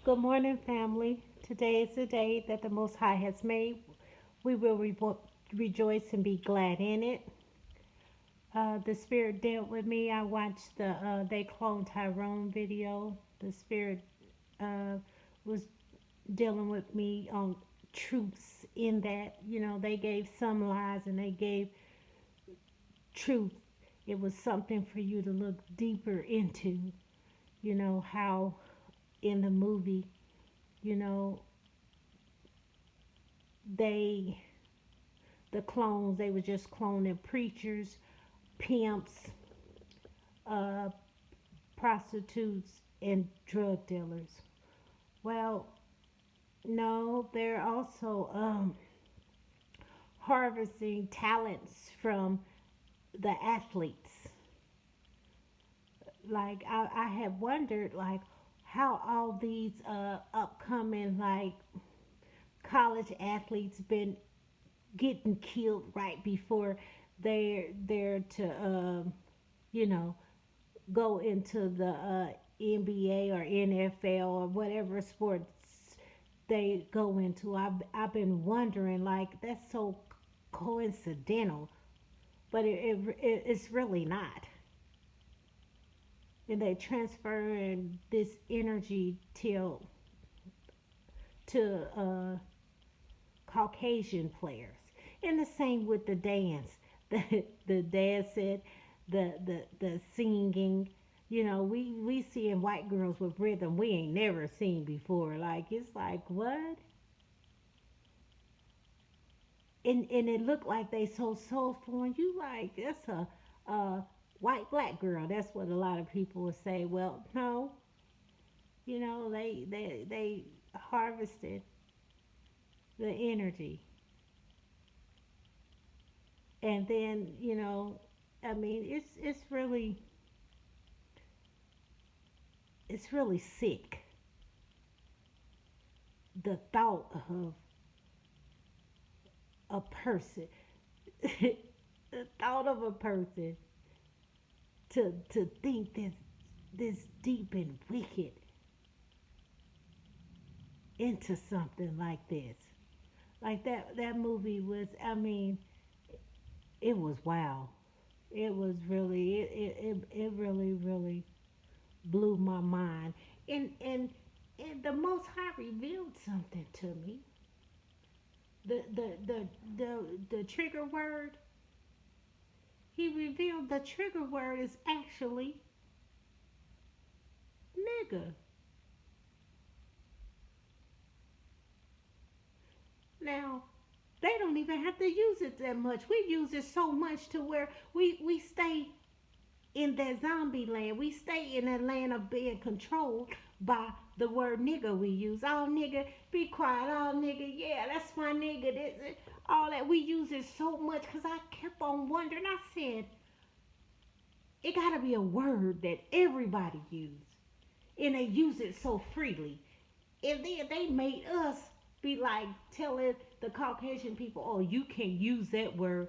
Good morning, family. Today is the day that the Most High has made. We will rejoice and be glad in it. The Spirit dealt with me. I watched the They Clone Tyrone video. The Spirit uh, was dealing with me on truths in that. They gave some lies and they gave truth. It was something for you to look deeper into. How in the movie, you know, they the clones, they were just cloning preachers, pimps, uh, prostitutes, and drug dealers. Well, no, they're also harvesting talents from the athletes. Like I have wondered, like how all these upcoming like college athletes been getting killed right before they're to you know go into the NBA or NFL or whatever sports they go into. I've been wondering, like, that's so coincidental, but it's really not. And they transferring this energy to Caucasian players. And the same with the dance. The dad said the singing. We seeing white girls with rhythm we ain't never seen before. Like it's like what? And it looked like they so soulful, and you like that's a white black girl. That's what a lot of people would say. Well, no, they harvested the energy, and then I mean it's really sick, the thought of a person, the thought of a person to think this deep and wicked into something like this. Like that movie was. I mean, it was wow. It was really it really blew my mind. And the Most High revealed something to me. The trigger word. He revealed the trigger word is actually nigga. Now they don't even have to use it that much. We use it so much to where we stay in that zombie land. We stay in that land of being controlled by the word nigga we use. Oh nigga, be quiet. Oh nigga, yeah, that's my nigga. All that we use it so much because I kept on wondering. I said, it gotta be a word that everybody use. And they use it so freely. And then they made us be like telling the Caucasian people, oh, you can use that word.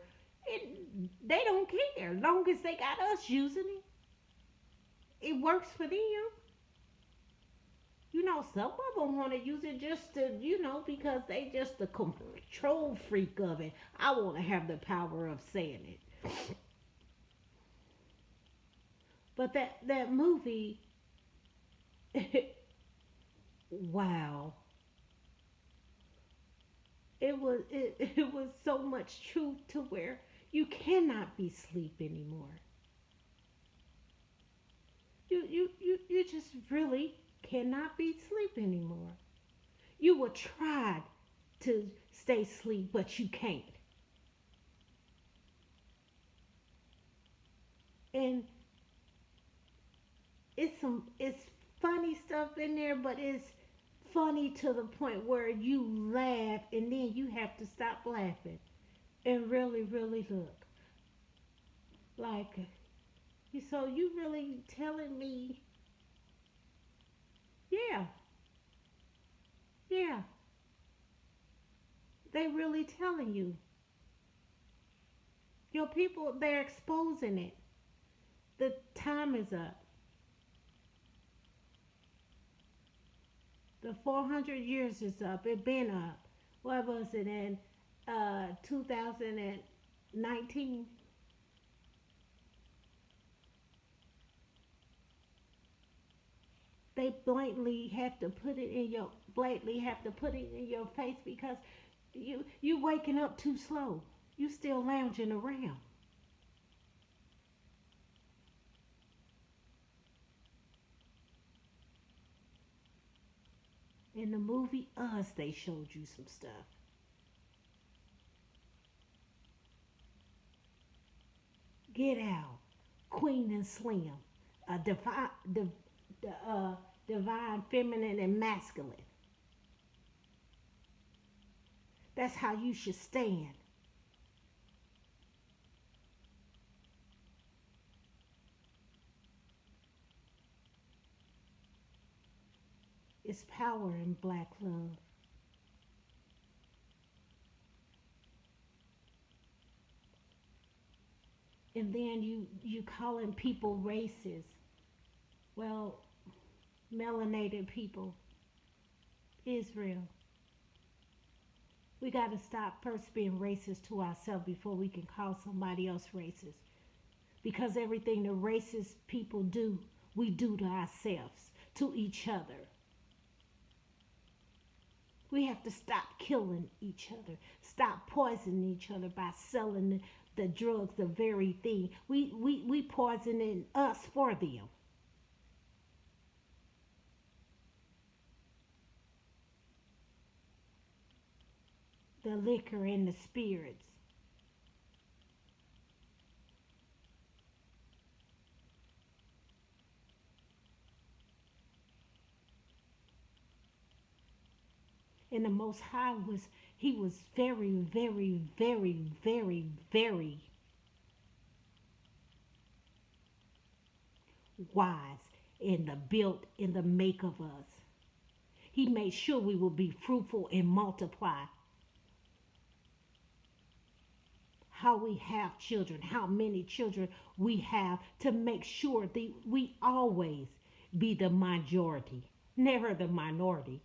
And they don't care. Long as they got us using it, it works for them. Some of them want to use it just to, because they just the control freak of it. I want to have the power of saying it. But that movie, wow, it was so much truth to where you cannot be asleep anymore. You just really cannot be asleep anymore. You will try to stay asleep, but you can't. And it's funny stuff in there, but it's funny to the point where you laugh and then you have to stop laughing and really look. Like, so you really telling me, yeah, yeah, they really telling you. Your people, they're exposing it. The time is up. The 400 years is up. It been up. What was it in 2019? They blatantly have to put it in your face because you waking up too slow. You still lounging around. In the movie Us, they showed you some stuff. Get Out, Queen and Slim, divine feminine and masculine. That's how you should stand. It's power in black love. And then you calling people racist. Well, melanated people, Israel. We got to stop first being racist to ourselves before we can call somebody else racist. Because everything the racist people do, we do to ourselves, to each other. We have to stop killing each other, stop poisoning each other by selling the drugs, the very thing. We poisoning us for them. The liquor and the spirits. And the Most High he was very, very, very, very, very wise in the built in the make of us. He made sure we will be fruitful and multiply. How we have children, how many children we have to make sure that we always be the majority, never the minority.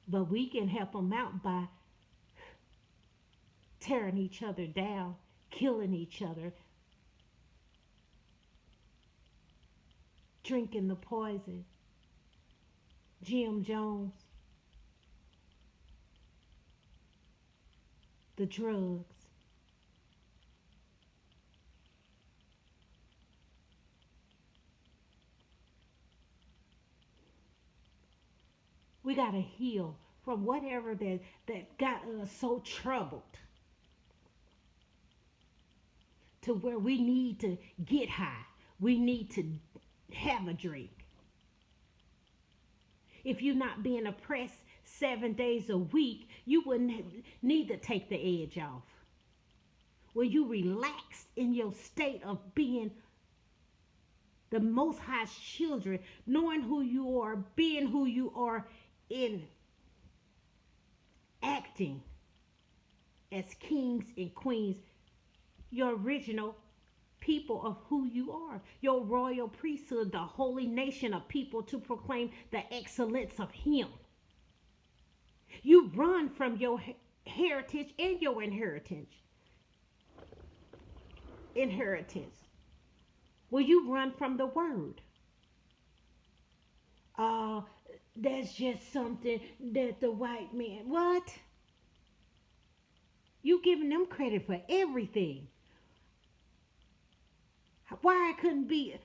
But we can help them out by tearing each other down, killing each other, drinking the poison. Jim Jones, the drugs. We got to heal from whatever that got us so troubled to where we need to get high. We need to have a drink. If you're not being oppressed 7 days a week, you wouldn't need to take the edge off. When you relaxed in your state of being the Most High's children, knowing who you are, being who you are, in acting as kings and queens, your original people of who you are, your royal priesthood, the holy nation of people to proclaim the excellence of Him. You run from your heritage and your inheritance. Inheritance. Well, you run from the word. Uh, that's just something that the white man. What? You giving them credit for everything. Why it couldn't be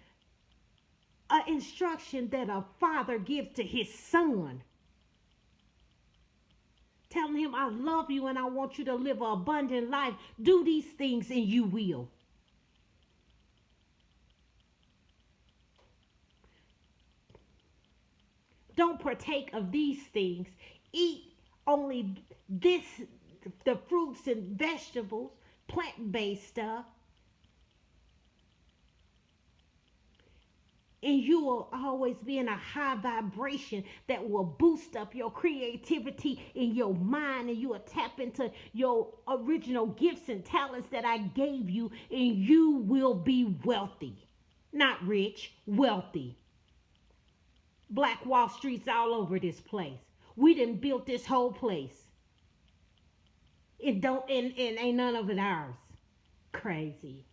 an instruction that a father gives to his son, telling him, I love you and I want you to live an abundant life. Do these things and you will. Don't partake of these things. Eat only this, the fruits and vegetables, plant-based stuff, and you will always be in a high vibration that will boost up your creativity in your mind, and you will tap into your original gifts and talents that I gave you, and you will be wealthy. Not rich, wealthy. Black Wall Street's all over this place. We done built this whole place. It don't and ain't none of it ours. Crazy.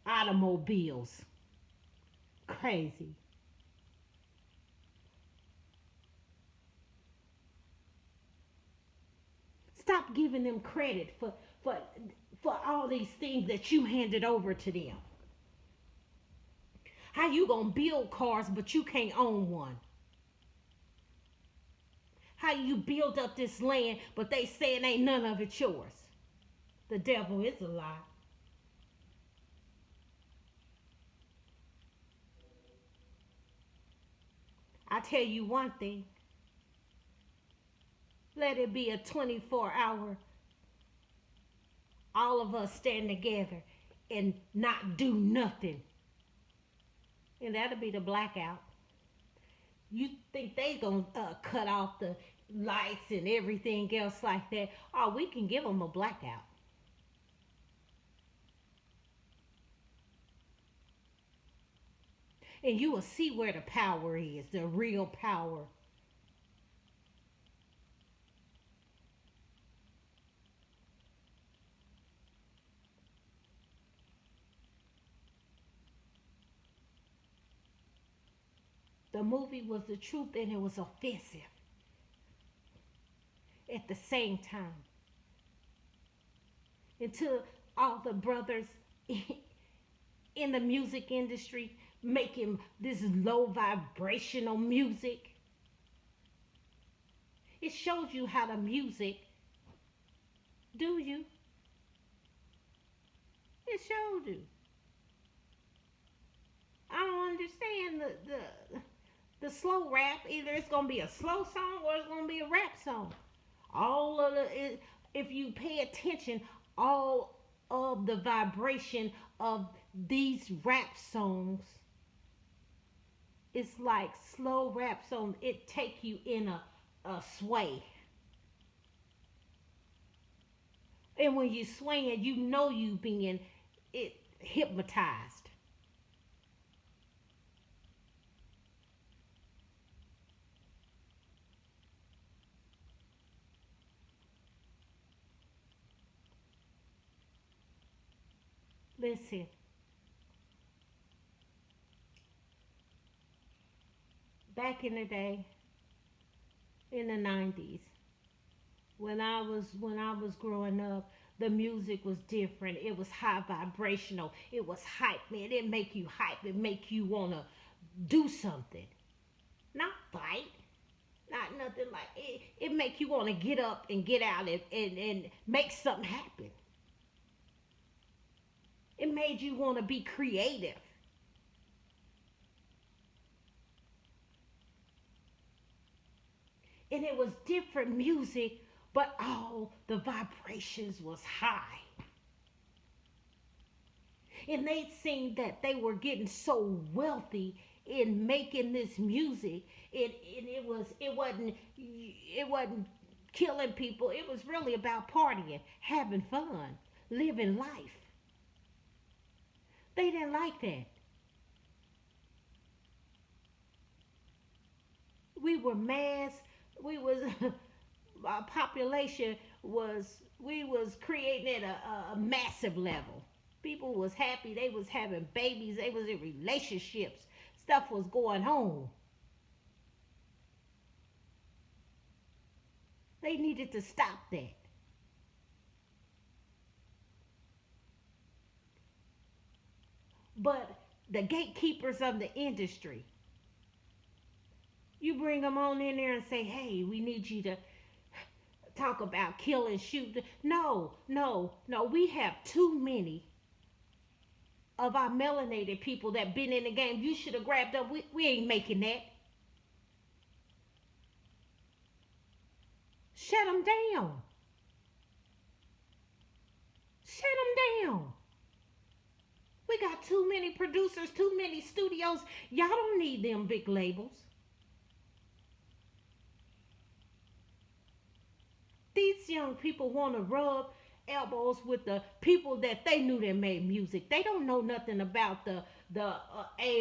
Automobiles. Crazy. Stop giving them credit for for all these things that you handed over to them. How you gonna build cars but you can't own one? How you build up this land but they saying ain't none of it yours? The devil is a lie. I tell you one thing. Let it be a 24-hour, all of us stand together and not do nothing. And that'll be the blackout. You think they gonna cut off the lights and everything else like that? Oh, we can give them a blackout. And you will see where the power is, the real power. The movie was the truth and it was offensive at the same time. And to all the brothers in the music industry making this low vibrational music, it shows you how the music do you. It showed you. I don't understand the slow rap. Either it's gonna be a slow song or it's gonna be a rap song. All of if you pay attention, all of the vibration of these rap songs, it's like slow rap songs. It take you in a sway, and when you swaying, you know you being it hypnotized. Listen, back in the day, in the 90s, when I was growing up, the music was different. It was high vibrational. It was hype, man. It make you hype. It make you wanna do something, not fight, not nothing like it. It make you wanna get up and get out and make something happen. It made you wanna be creative. And it was different music, but all the vibrations was high. And they seemed that they were getting so wealthy in making this music. It wasn't killing people. It was really about partying, having fun, living life. They didn't like that. We were mass. We was our population was we was creating at a massive level. People was happy. They was having babies. They was in relationships. Stuff was going on. They needed to stop that. But the gatekeepers of the industry, you bring them on in there and say, hey, we need you to talk about kill and shoot. No, no, no. We have too many of our melanated people that been in the game. You should have grabbed up. We ain't making that. Shut them down. Shut them down. We got too many producers, too many studios. Y'all don't need them big labels. These young people want to rub elbows with the people that they knew that made music. They don't know nothing about the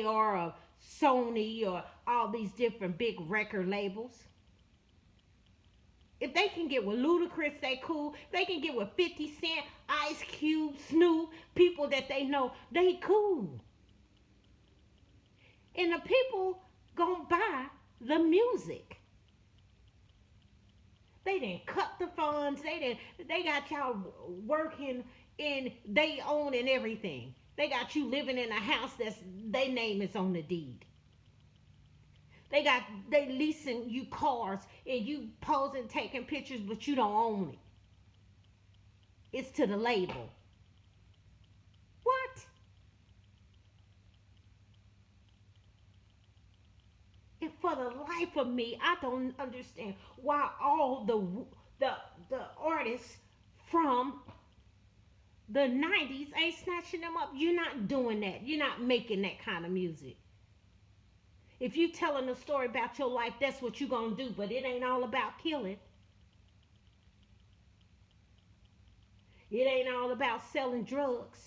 AR or Sony or all these different big record labels. If they can get with Ludacris, they cool. They can get with 50 Cent, Ice Cube, Snoop, people that they know, they cool. And the people gonna buy the music. They didn't cut the funds. They got y'all working in they own and everything. They got you living in a house that's their name is on the deed. They leasing you cars and you posing taking pictures, but you don't own it. It's to the label. What? And for the life of me, I don't understand why all the the artists from the 90s ain't snatching them up. You're not doing that. You're not making that kind of music. If you telling a story about your life, that's what you gonna do. But it ain't all about killing. It ain't all about selling drugs.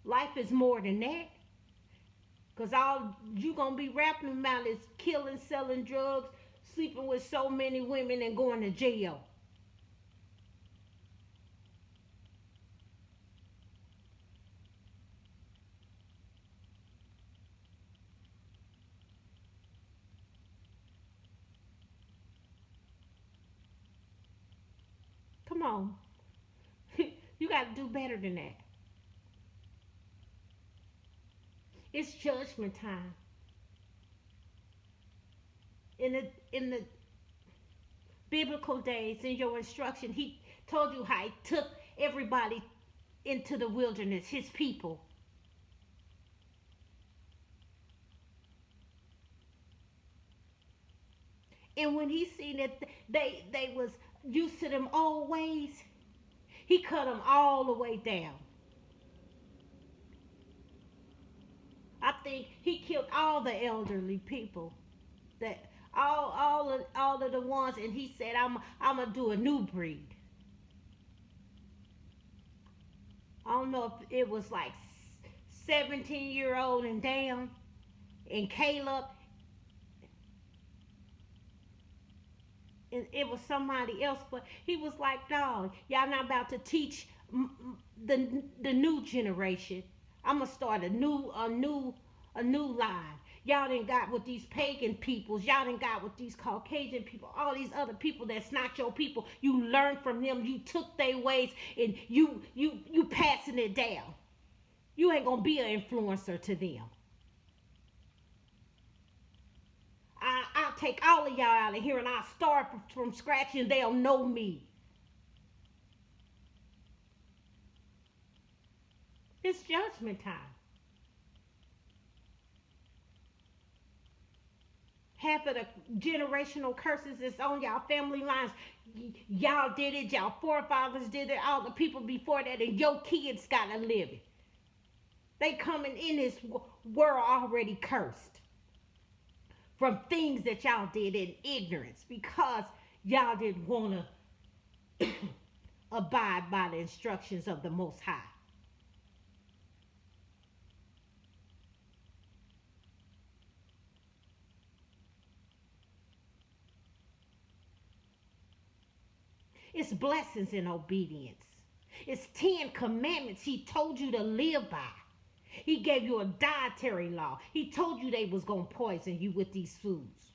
Life is more than that. Cause all you gonna be rapping about is killing, selling drugs, sleeping with so many women, and going to jail. Come on, you got to do better than that. It's judgment time. In the biblical days, in your instruction, he told you how he took everybody into the wilderness, his people. And when he seen that they was used to them old ways, he cut them all the way down. I think he killed all the elderly people. That all of the ones, and he said, I'm gonna do a new breed. I don't know if it was like 17-year old and down, and Caleb, and it was somebody else, but he was like, dog, y'all not about to teach the new generation. I'm gonna start a new line. Y'all done got with these pagan peoples. Y'all done got with these Caucasian people. All these other people that's not your people. You learned from them. You took their ways, and you passing it down. You ain't gonna be an influencer to them. I'll take all of y'all out of here, and I'll start from scratch, and they'll know me. It's judgment time. Half of the generational curses is on y'all family lines. Y'all did it. Y'all forefathers did it. All the people before that, and your kids gotta live it. They coming in this world already cursed from things that y'all did in ignorance because y'all didn't want to abide by the instructions of the Most High. It's blessings in obedience. It's 10 commandments he told you to live by. He gave you a dietary law. He told you they was going to poison you with these foods.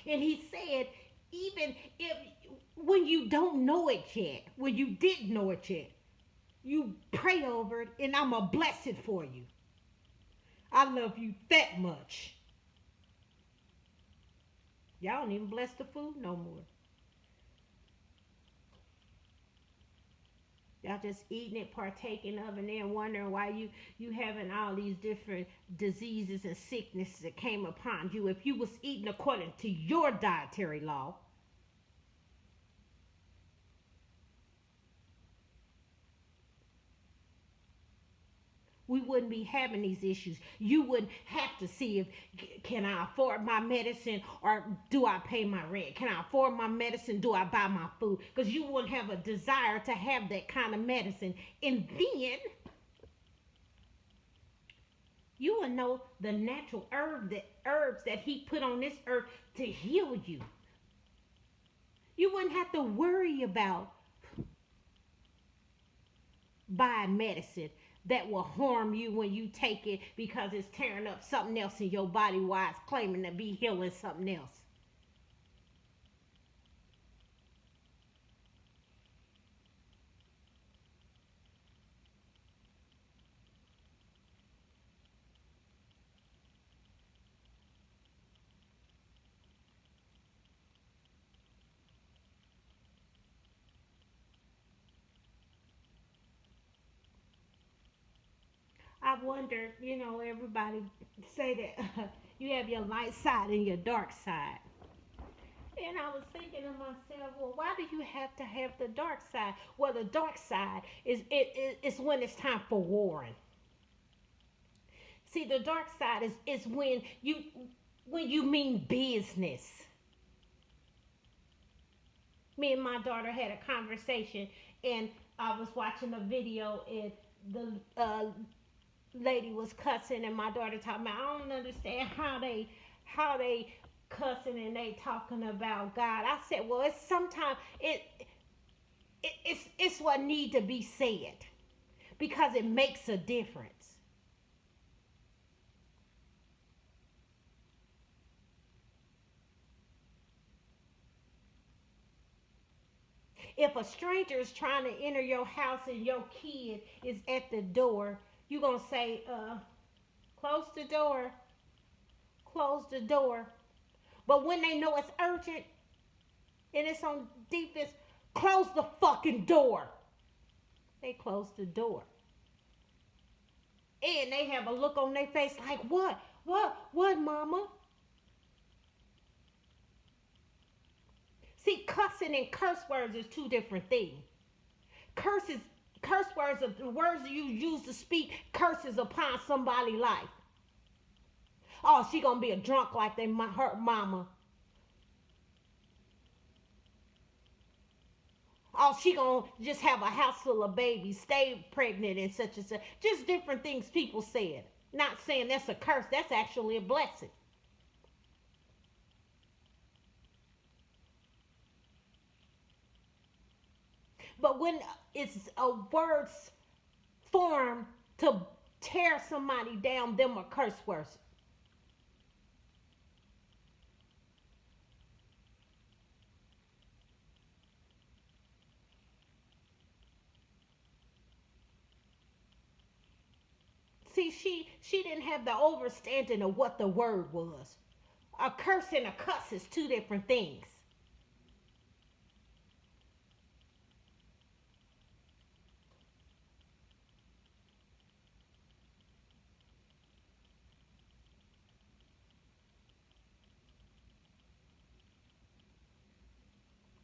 And he said, even if when you don't know it yet, when you didn't know it yet, you pray over it and I'm going to bless it for you. I love you that much. Y'all don't even bless the food no more. Y'all just eating it, partaking of, and then wondering why you having all these different diseases and sicknesses that came upon you. If you was eating according to your dietary law, we wouldn't be having these issues. You wouldn't have to see if can I afford my medicine or do I pay my rent? Can I afford my medicine? Do I buy my food? Because you wouldn't have a desire to have that kind of medicine. And then you will know the natural herbs that he put on this earth to heal you. You wouldn't have to worry about buying medicine that will harm you when you take it because it's tearing up something else in your body while it's claiming to be healing something else. I wonder, everybody say that you have your light side and your dark side. And I was thinking to myself, well, why do you have to have the dark side? Well, the dark side is when it's time for warring. See, the dark side is when you mean business. Me and my daughter had a conversation, and I was watching a video, and the lady was cussing, and my daughter talking about, I don't understand how they cussing and they talking about God. I said, well, it's sometimes it's what need to be said because it makes a difference. If a stranger is trying to enter your house and your kid is at the door, you gonna say, close the door, close the door. But when they know it's urgent and it's on defense, close the fucking door. They close the door. And they have a look on their face like, what? What, mama? See, cussing and curse words is two different things. Curses, curse words are the words you use to speak curses upon somebody's life. Oh, she gonna be a drunk like her mama. Oh, she gonna just have a house full of babies, stay pregnant and such and such. Just different things people said. Not saying that's a curse. That's actually a blessing. But when it's a words form to tear somebody down, them are curse words. See, she didn't have the understanding of what the word was. A curse and a cuss is two different things.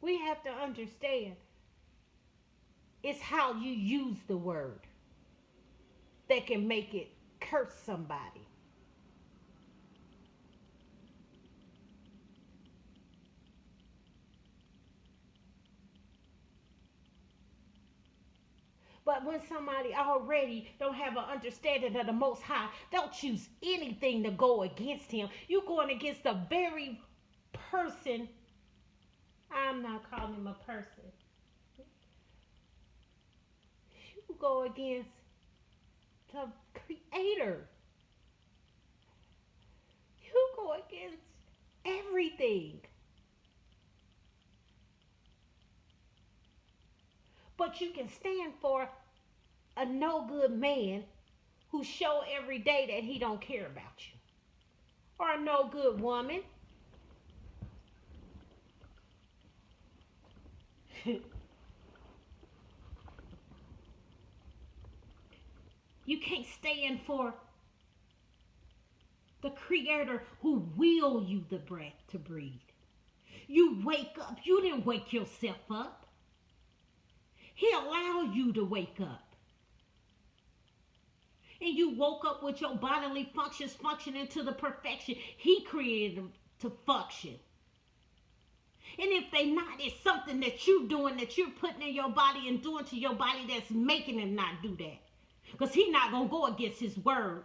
We have to understand it's how you use the word that can make it curse somebody. But when somebody already don't have an understanding of the Most High, they'll choose anything to go against him. You're going against the very person. I'm not calling him a person. You go against the Creator. You go against everything. But you can stand for a no good man who show every day that he don't care about you. Or a no good woman. You can't stand for the Creator who will you the breath to breathe. You wake up. You didn't wake yourself up. He allowed you to wake up. And you woke up with your bodily functions functioning to the perfection He created them to function. And if they not, it's something that you're doing, that you're putting in your body and doing to your body that's making Him not do that. Because He's not going to go against His word.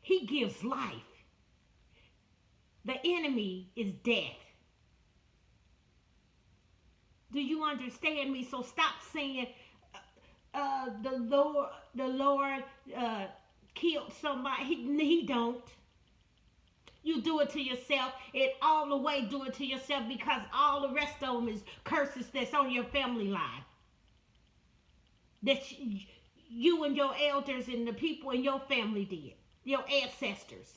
He gives life. The enemy is death. Do you understand me? So stop saying the Lord killed somebody. He don't. You do it to yourself, and all the way do it to yourself, because all the rest of them is curses that's on your family line. That you and your elders and the people in your family did. Your ancestors.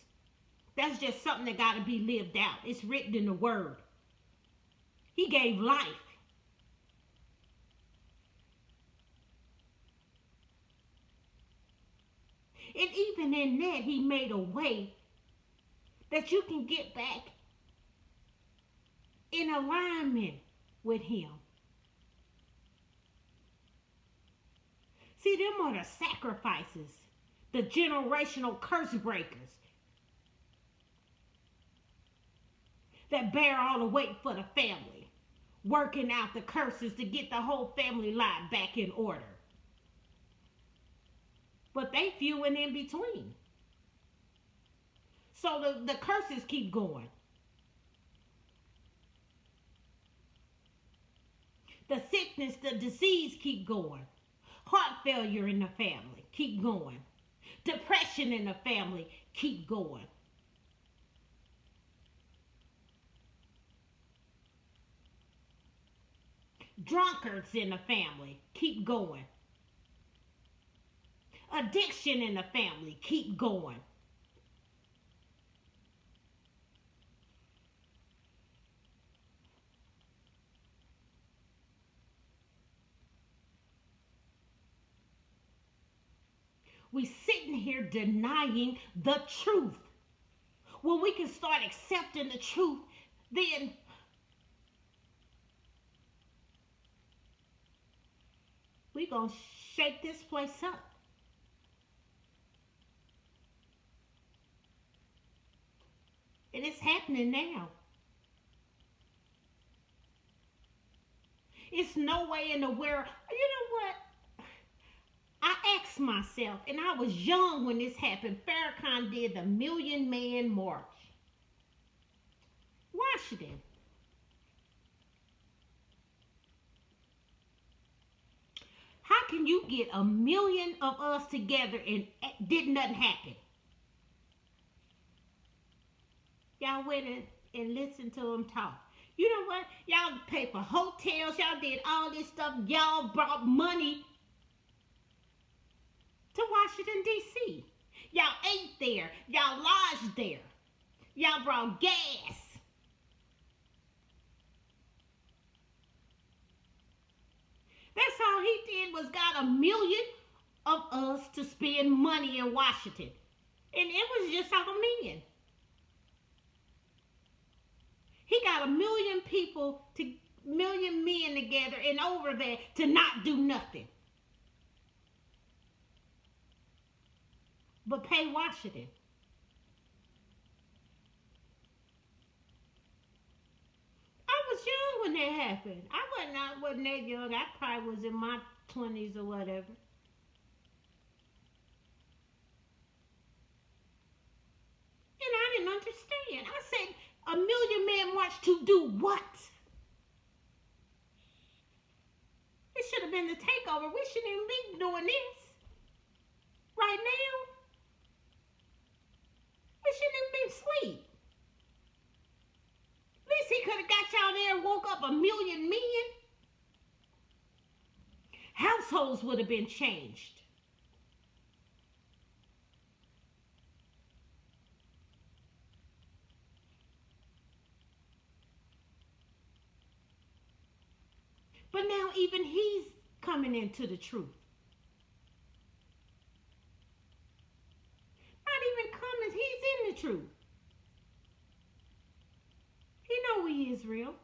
That's just something that got to be lived out. It's written in the word. He gave life. And even in that, He made a way that you can get back in alignment with Him. See, them are the sacrifices, the generational curse breakers that bear all the weight for the family, working out the curses to get the whole family line back in order. But they few and in between. So the curses keep going. The sickness, the disease keep going. Heart failure in the family, keep going. Depression in the family, keep going. Drunkards in the family, keep going. Addiction in the family, keep going. We sitting here denying the truth. When we can start accepting the truth, then we gonna shake this place up. And it's happening now. It's no way in the world. You know what? I asked myself, and I was young when this happened. Farrakhan did the Million Man March. Washington. How can you get 1,000,000 of us together and did nothing happen? Y'all went and listened to them talk. You know what? Y'all paid for hotels. Y'all did all this stuff. Y'all brought money to Washington, D.C. Y'all ate there. Y'all lodged there. Y'all brought gas. That's all he did, was got 1,000,000 of us to spend money in Washington. And it was just our men. He got 1,000,000 people, 1,000,000 men together and over there to not do nothing but pay Washington. I was young when that happened. I wasn't that young. I probably was in my 20s or whatever. And I didn't understand. I said, 1,000,000 man march to do what? It should have been the takeover. We shouldn't even be doing this right now. We shouldn't even be asleep. At least he could have got y'all there and woke up 1,000,000 men. Households would have been changed. But now even he's coming into the truth. truth. He know he is real.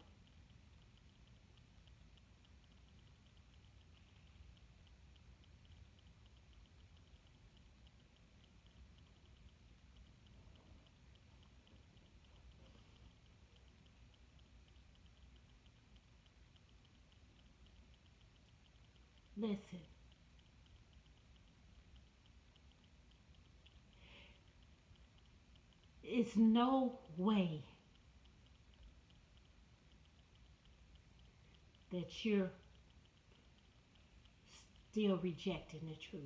Listen, it's no way that you're still rejecting the truth.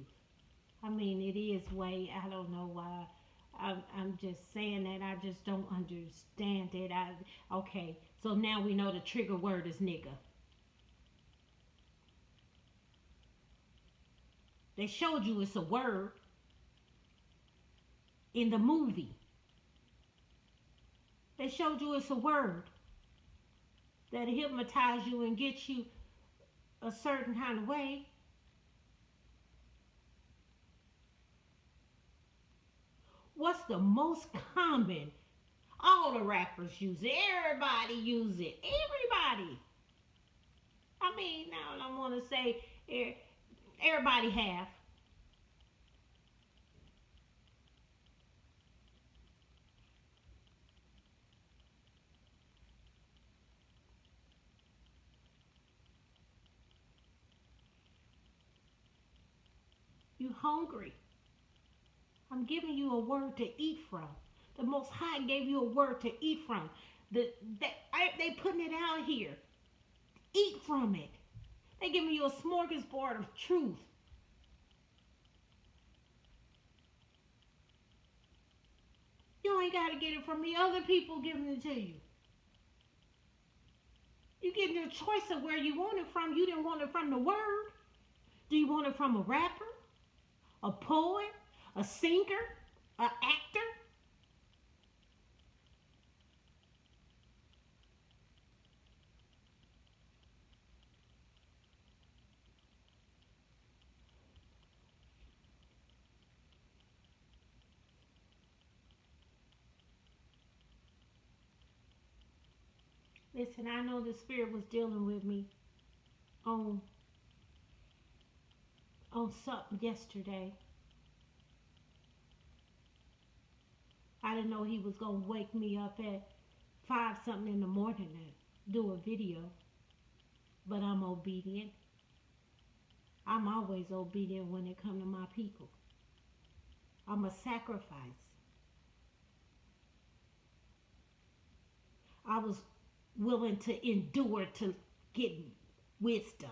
I mean, it is way, I don't know why. I'm just saying that I just don't understand it. Okay, so now we know the trigger word is nigga. They showed you it's a word in the movie. They showed you it's a word that hypnotize you and get you a certain kind of way. What's the most common? All the rappers use it. Everybody use it. Everybody. I mean, now I don't want to say everybody have. You hungry. I'm giving you a word to eat from. The Most High gave you a word to eat from. They putting it out here. Eat from it. They giving you a smorgasbord of truth. You ain't got to get it from me. Other people giving it to you. You getting a choice of where you want it from. You didn't want it from the word. Do you want it from a rapper, a poet, a singer, an actor? Listen, I know the Spirit was dealing with me on something yesterday. I didn't know he was gonna wake me up at 5 something in the morning to do a video, but I'm obedient. I'm always obedient when it comes to my people. I'm a sacrifice. I was willing to endure to get wisdom.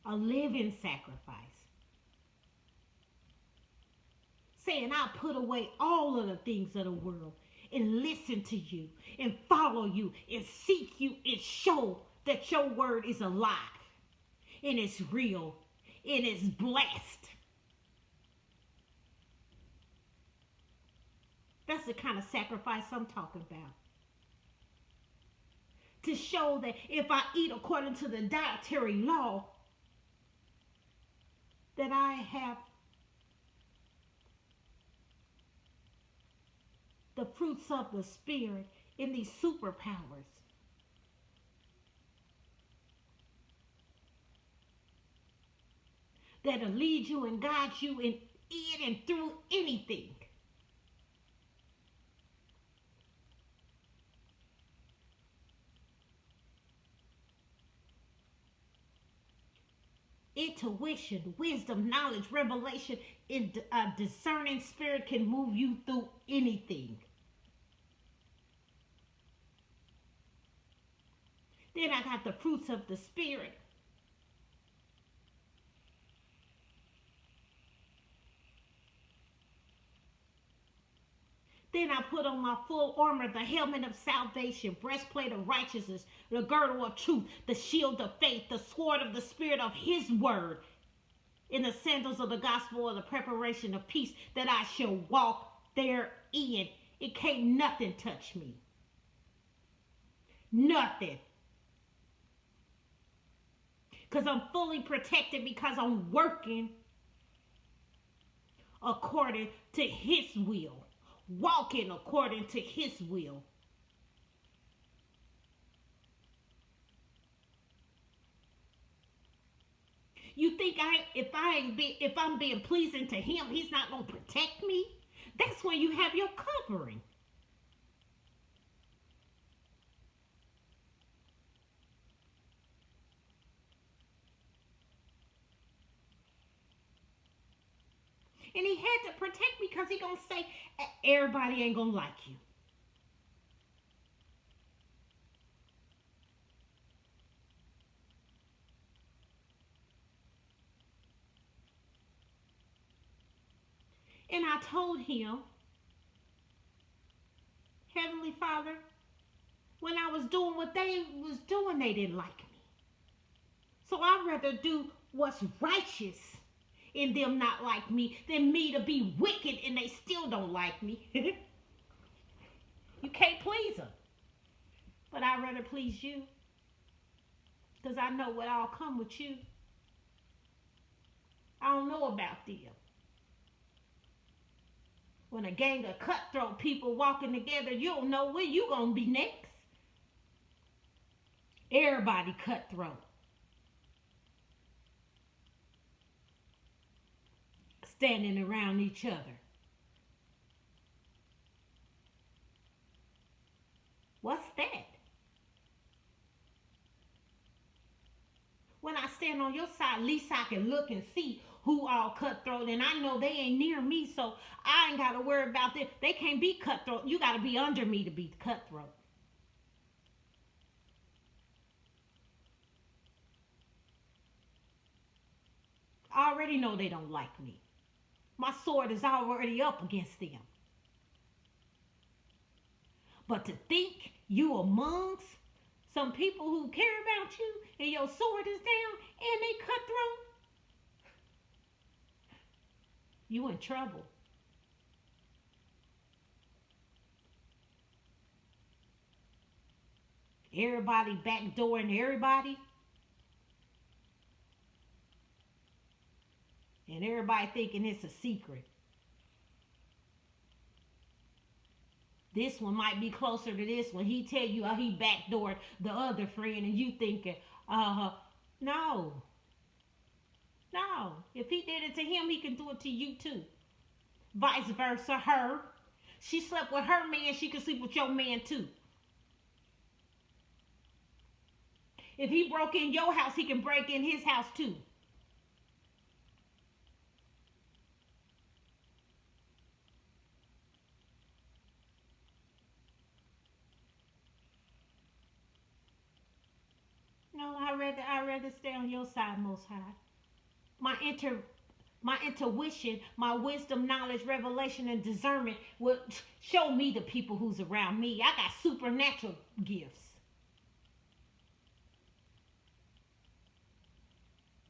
A living sacrifice. Saying I'll put away all of the things of the world and listen to you and follow you and seek you and show that your word is alive and it's real and it's blessed. That's the kind of sacrifice I'm talking about. To show that if I eat according to the dietary law, that I have the fruits of the Spirit in these superpowers. That'll lead you and guide you in and through anything. Intuition, wisdom, knowledge, revelation, and a discerning spirit can move you through anything. Then I got the fruits of the Spirit. Then I put on my full armor, the helmet of salvation, breastplate of righteousness, the girdle of truth, the shield of faith, the sword of the Spirit of His word, in the sandals of the gospel of the preparation of peace, that I shall walk therein. It can't nothing touch me. Nothing. Because I'm fully protected because I'm working according to His will, walking according to His will. You think if I'm being pleasing to Him, He's not gonna protect me? That's when you have your covering. And He had to protect me because He gonna say everybody ain't gonna like you. And I told Him, Heavenly Father, when I was doing what they was doing, they didn't like me. So I'd rather do what's righteous in them not like me than me to be wicked and they still don't like me. You can't please them. But I'd rather please you because I know what all come with you. I don't know about them. When a gang of cutthroat people walking together, you don't know where you gonna be next. Everybody cutthroat. Standing around each other. What's that? When I stand on your side, at least I can look and see who all cutthroat, and I know they ain't near me, so I ain't got to worry about them. They can't be cutthroat. You got to be under me to be cutthroat. I already know they don't like me. My sword is already up against them. But to think you amongst some people who care about you and your sword is down and they cutthroat, you in trouble. Everybody backdooring everybody, and everybody thinking it's a secret. This one might be closer to this one. He tell you how he backdoored the other friend, and you thinking, no, no. If he did it to him, he can do it to you too. Vice versa, her. She slept with her man, she can sleep with your man too. If he broke in your house, he can break in his house too. No, I rather stay on your side, Most High. My inter my intuition, my wisdom, knowledge, revelation, and discernment will show me the people who's around me. I got supernatural gifts.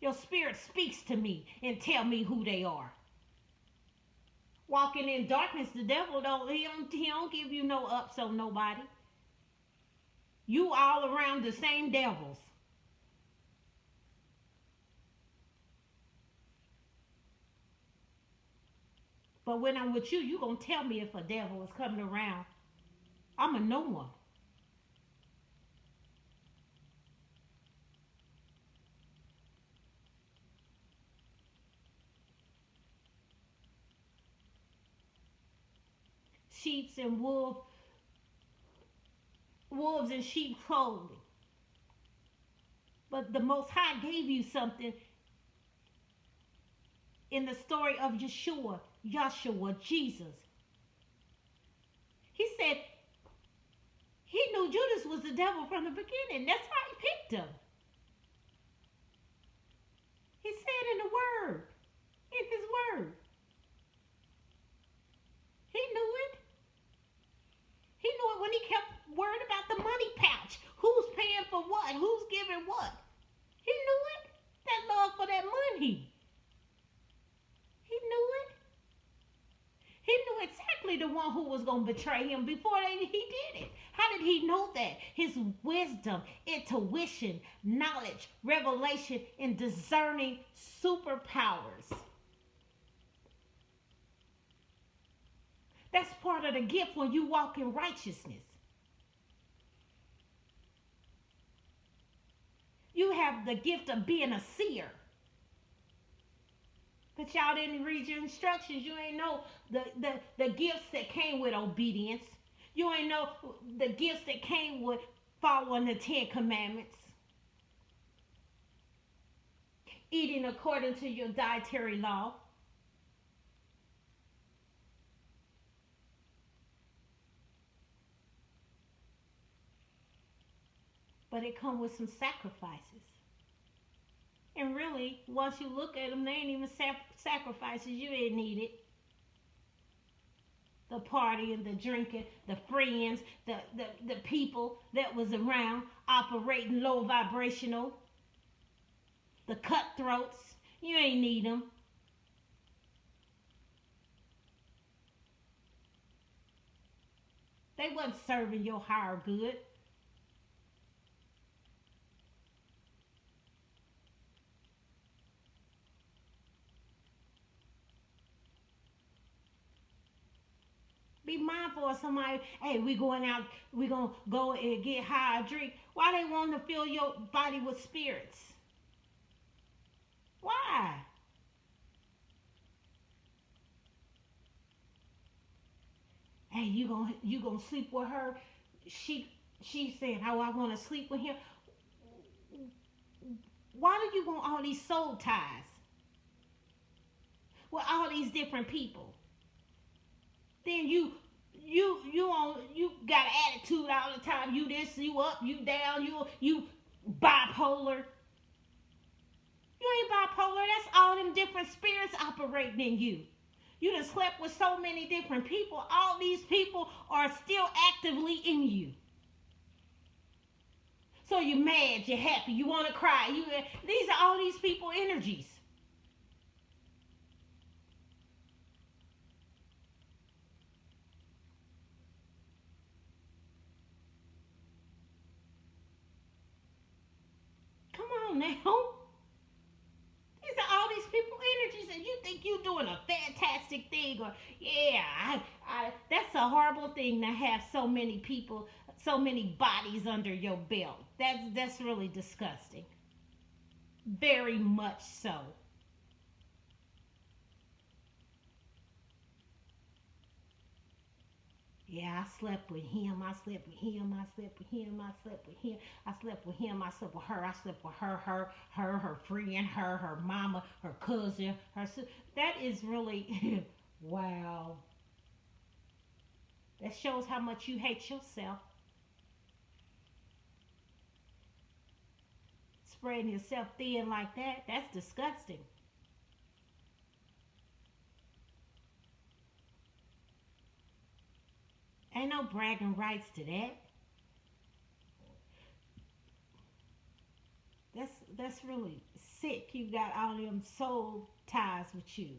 Your spirit speaks to me and tell me who they are. Walking in darkness, the devil don't give you no ups on nobody. You all around the same devils. But when I'm with you, you gonna tell me if a devil is coming around. I'ma know one. Sheeps and wolves in sheep clothing. But the Most High gave you something in the story of Yeshua, Jesus. He said he knew Judas was the devil from the beginning. That's why he picked him. He said in his word. He knew it. He knew it when he kept worried about the money pouch. Who's paying for what? Who's giving what? He knew it. That love for that money. He knew it. He knew exactly the one who was going to betray him before he did it. How did he he know that? His wisdom, intuition, knowledge, revelation, and discerning superpowers. That's part of the gift when you walk in righteousness. You have the gift of being a seer. But y'all didn't read your instructions. You ain't know the gifts that came with obedience. You ain't know the gifts that came with following the 10 Commandments. Eating according to your dietary law. But it come with some sacrifices. And really, once you look at them, they ain't even sacrifices. You didn't need it. The partying, the drinking, the friends, the people that was around operating low vibrational, the cutthroats. You ain't need them. They wasn't serving your higher good. Be mindful of somebody. Hey, we going out. We gonna go and get high, drink. Why they want to fill your body with spirits? Why? Hey, you gonna sleep with her? She said, "Oh, I want to sleep with him." Why do you want all these soul ties with all these different people? Then you got an attitude all the time. You this, you up, you down, you bipolar. You ain't bipolar. That's all them different spirits operating in you. You done slept with so many different people. All these people are still actively in you. So you're mad, you're happy, you want to cry. These are all these people energies. Come on now. These are all these people energies, and you think you're doing a fantastic thing, or yeah, that's a horrible thing to have so many people, so many bodies under your belt. That's really disgusting. Very much so. Yeah, I slept with him. I slept with him. I slept with him. I slept with him. I slept with him. I slept with her. I slept with her friend, her mama, her cousin, her sister. That is really wow. That shows how much you hate yourself. Spreading yourself thin like that. That's disgusting. Ain't no bragging rights to that. That's really sick. You got all them soul ties with you.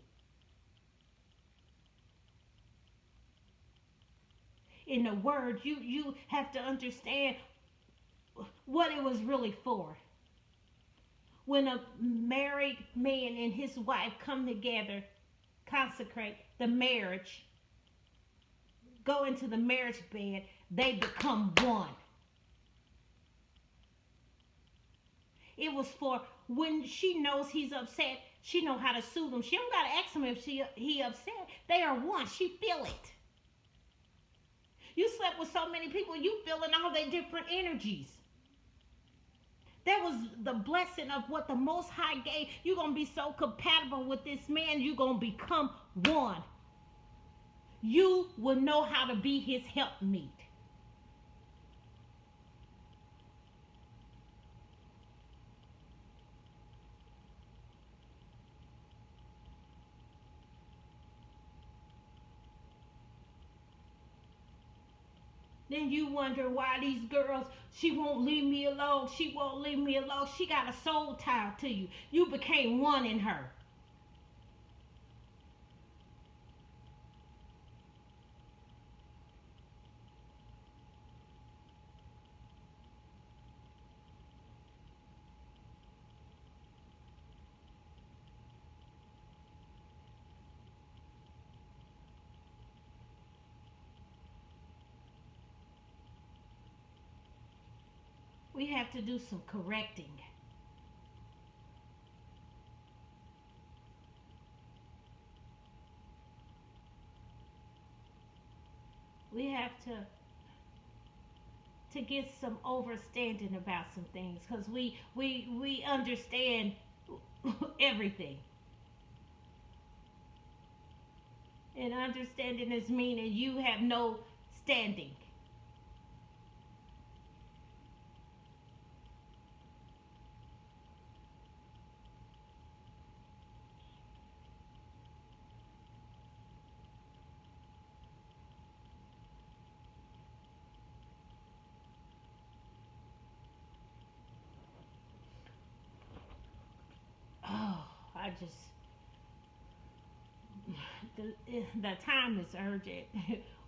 In the word, you have to understand what it was really for. When a married man and his wife come together, consecrate the marriage, go into the marriage bed, they become one. It was for when she knows he's upset, she know how to soothe him. She don't gotta ask him if he upset. They are one. She feel it. You slept with so many people, you feeling all their different energies. That was the blessing of what the Most High gave. You're gonna be so compatible with this man, you're gonna become one. You will know how to be his helpmeet. Then you wonder why these girls, she won't leave me alone. She won't leave me alone. She got a soul tie to you. You became one in her. We have to do some correcting. We have to get some overstanding about some things because we understand everything, and understanding is meaning you have no standing. Oh, I just the time is urgent.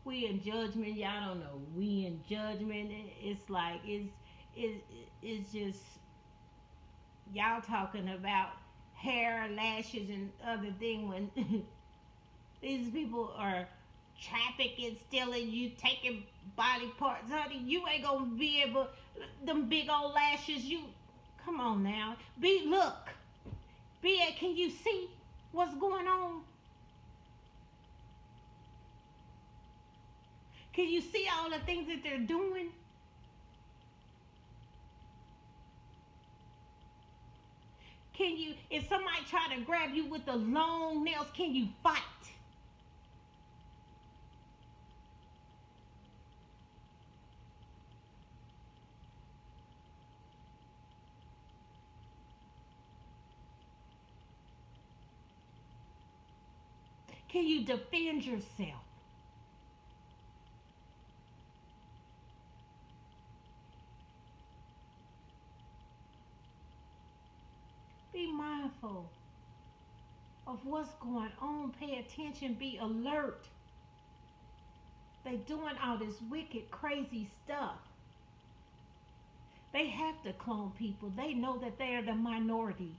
We in judgment. Y'all don't know. We in judgment. It's like it, it's just y'all talking about hair, lashes, and other thing when these people are trafficking, stealing, you taking body parts, honey. You ain't gonna be able. Them big old lashes. You come on now. Be look. Be can you see what's going on? Can you see all the things that they're doing? Can you, if somebody try to grab you with the long nails, can you fight? Can you defend yourself? Be mindful of what's going on. Pay attention. Be alert. They doing all this wicked, crazy stuff. They have to clone people. They know that they are the minority.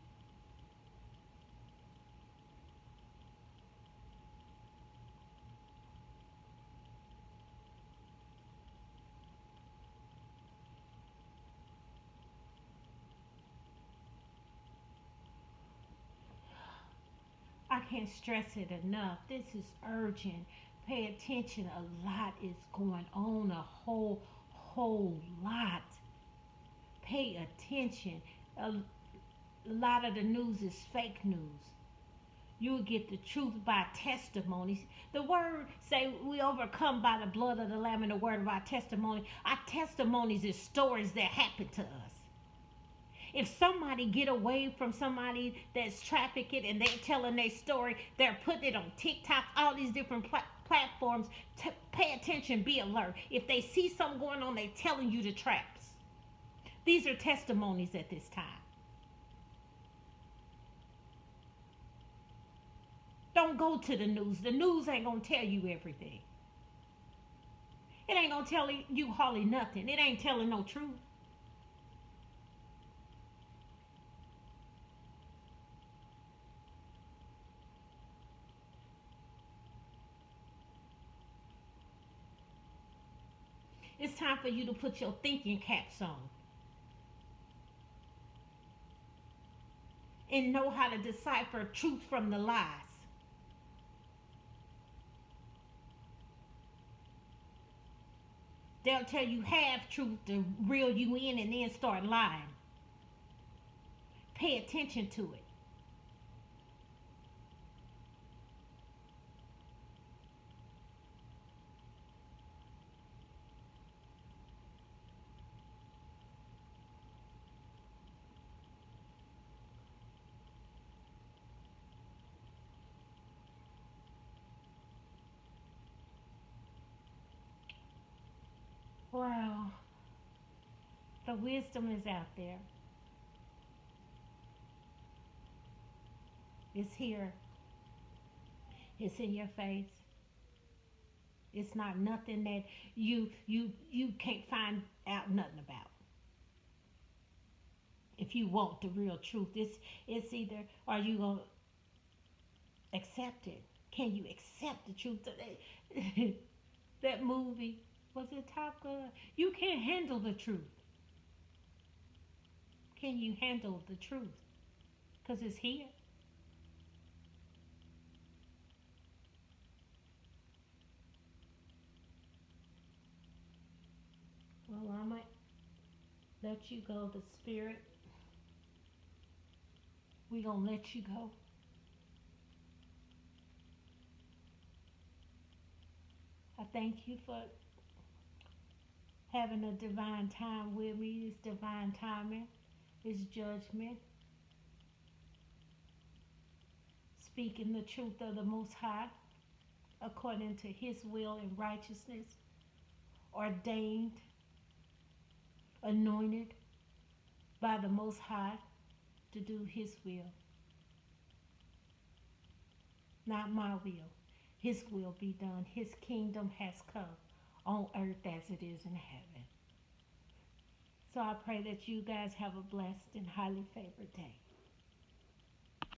I can't stress it enough. This is urgent. Pay attention. A lot is going on. A whole lot. Pay attention. A lot of the news is fake news. You'll get the truth by testimonies. The word say we overcome by the blood of the Lamb and the word of our testimony. Our testimonies is stories that happen to us. If somebody get away from somebody that's trafficked and they're telling their story, they're putting it on TikTok, all these different platforms. Pay attention, be alert. If they see something going on, they're telling you the traps. These are testimonies at this time. Don't go to the news. The news ain't gonna tell you everything. It ain't gonna tell you hardly nothing. It ain't telling no truth. It's time for you to put your thinking caps on and know how to decipher truth from the lies. They'll tell you half truth to reel you in and then start lying. Pay attention to it. Wow. The wisdom is out there. It's here. It's in your face. It's not nothing that you can't find out nothing about. If you want the real truth, it's either are you gonna accept it? Can you accept the truth? That that movie was it Top Gun? You can't handle the truth. Can you handle the truth? Because it's here. Well, I might let you go. The Spirit, we going to let you go. I thank you for having a divine time with me. It's divine timing, it's judgment, speaking the truth of the Most High according to His will and righteousness, ordained, anointed by the Most High to do His will, not my will. His will be done. His kingdom has come on earth as it is in heaven. So I pray that you guys have a blessed and highly favored day.